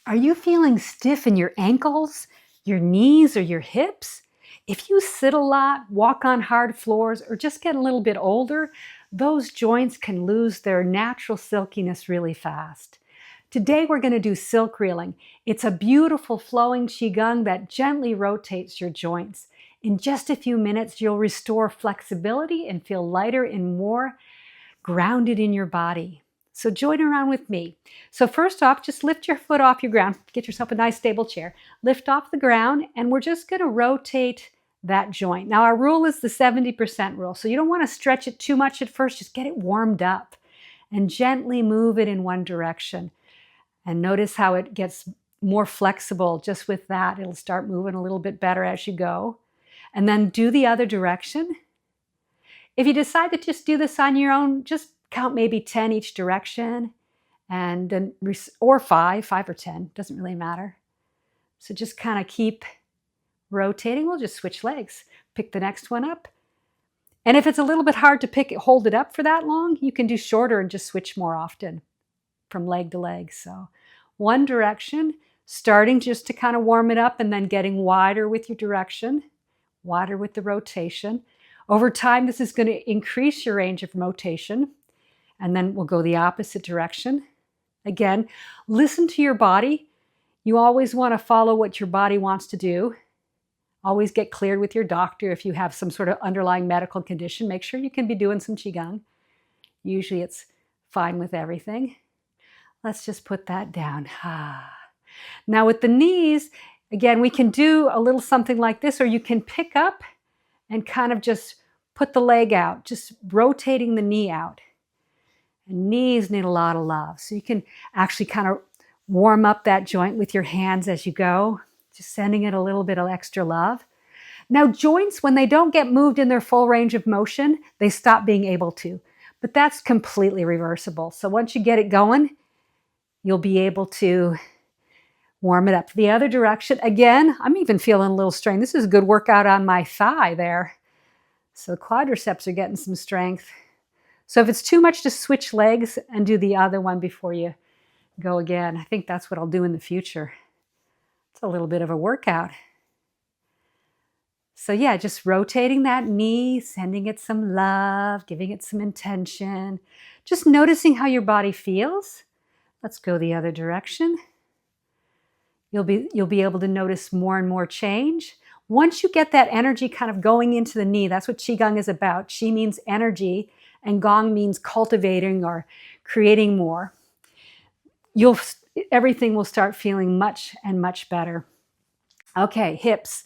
Are you feeling stiff in your ankles, your knees, or your hips? If you sit a lot, walk on hard floors, or just get a little bit older, those joints can lose their natural silkiness really fast. Today we're going to do silk reeling. It's a beautiful flowing Qigong that gently rotates your joints. In just a few minutes, you'll restore flexibility and feel lighter and more grounded in your body. So join around with me. So first off, just lift your foot off your ground. Get yourself a nice stable chair. Lift off the ground, and we're just going to rotate that joint. Now our rule is the 70% rule. So you don't want to stretch it too much at first. Just get it warmed up and gently move it in one direction. And notice how it gets more flexible just with that. It'll start moving a little bit better as you go. And then do the other direction. If you decide to just do this on your own, just count maybe 10 each direction, and then or 5 or 10, doesn't really matter. So just kind of keep rotating. We'll just switch legs. Pick the next one up. And if it's a little bit hard to hold it up for that long, you can do shorter and just switch more often from leg to leg. So one direction, starting just to kind of warm it up and then getting wider with your direction, wider with the rotation. Over time, this is going to increase your range of rotation. And then we'll go the opposite direction. Again, listen to your body. You always want to follow what your body wants to do. Always get cleared with your doctor if you have some sort of underlying medical condition. Make sure you can be doing some Qigong. Usually it's fine with everything. Let's just put that down. Now with the knees, again, we can do a little something like this, or you can pick up and kind of just put the leg out, just rotating the knee out. And knees need a lot of love. So you can actually kind of warm up that joint with your hands as you go, just sending it a little bit of extra love. Now joints, when they don't get moved in their full range of motion, they stop being able to. But that's completely reversible. So once you get it going, you'll be able to warm it up the other direction. Again, I'm even feeling a little strain. This is a good workout on my thigh there. So the quadriceps are getting some strength. So if it's too much to switch legs and do the other one before you go again, I think that's what I'll do in the future. It's a little bit of a workout. So yeah, just rotating that knee, sending it some love, giving it some intention, just noticing how your body feels. Let's go the other direction. You'll be able to notice more and more change. Once you get that energy kind of going into the knee, that's what Qigong is about. Qi means energy, and Gong means cultivating or creating more. Everything will start feeling much and much better. Okay, hips.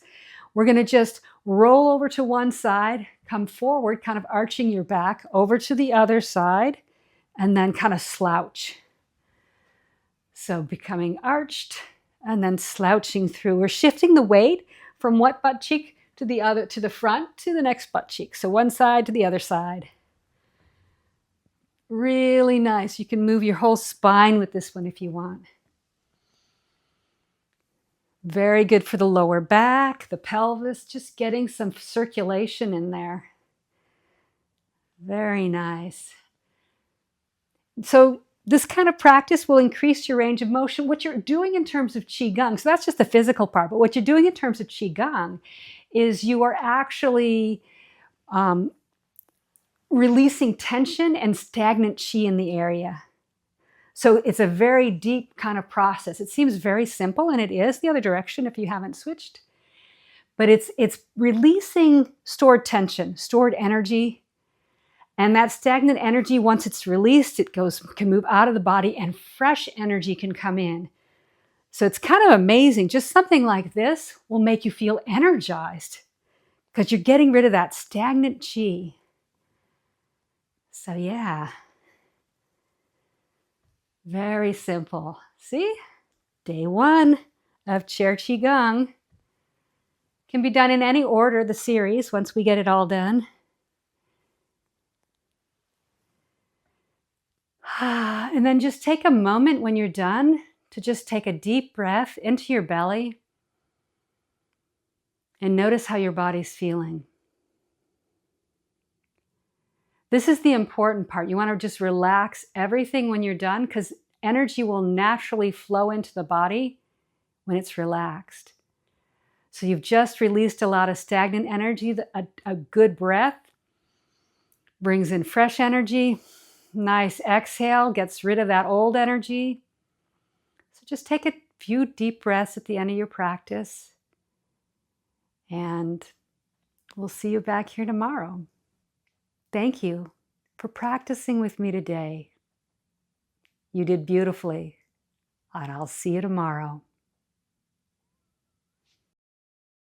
We're going to just roll over to one side, come forward, kind of arching your back, over to the other side, and then kind of slouch. So becoming arched and then slouching through. We're shifting the weight from one butt cheek to the other, to the front, to the next butt cheek. So one side to the other side. Really nice. You can move your whole spine with this one if you want. Very good for the lower back, the pelvis, just getting some circulation in there. Very nice. So this kind of practice will increase your range of motion. What you're doing in terms of Qigong, so that's just the physical part, but what you're doing in terms of Qigong is you are actually releasing tension and stagnant Qi in the area. So it's a very deep kind of process. It seems very simple, and it is the other direction if you haven't switched. But it's releasing stored tension, stored energy. And that stagnant energy, once it's released, can move out of the body and fresh energy can come in. So it's kind of amazing. Just something like this will make you feel energized because you're getting rid of that stagnant Qi. So yeah, very simple. See, day 1 of Chair Qigong can be done in any order, the series, once we get it all done. And then just take a moment when you're done to just take a deep breath into your belly and notice how your body's feeling. This is the important part. You want to just relax everything when you're done, because energy will naturally flow into the body when it's relaxed. So you've just released a lot of stagnant energy. A good breath brings in fresh energy. Nice exhale gets rid of that old energy. So just take a few deep breaths at the end of your practice. And we'll see you back here tomorrow. Thank you for practicing with me today. You did beautifully, and I'll see you tomorrow.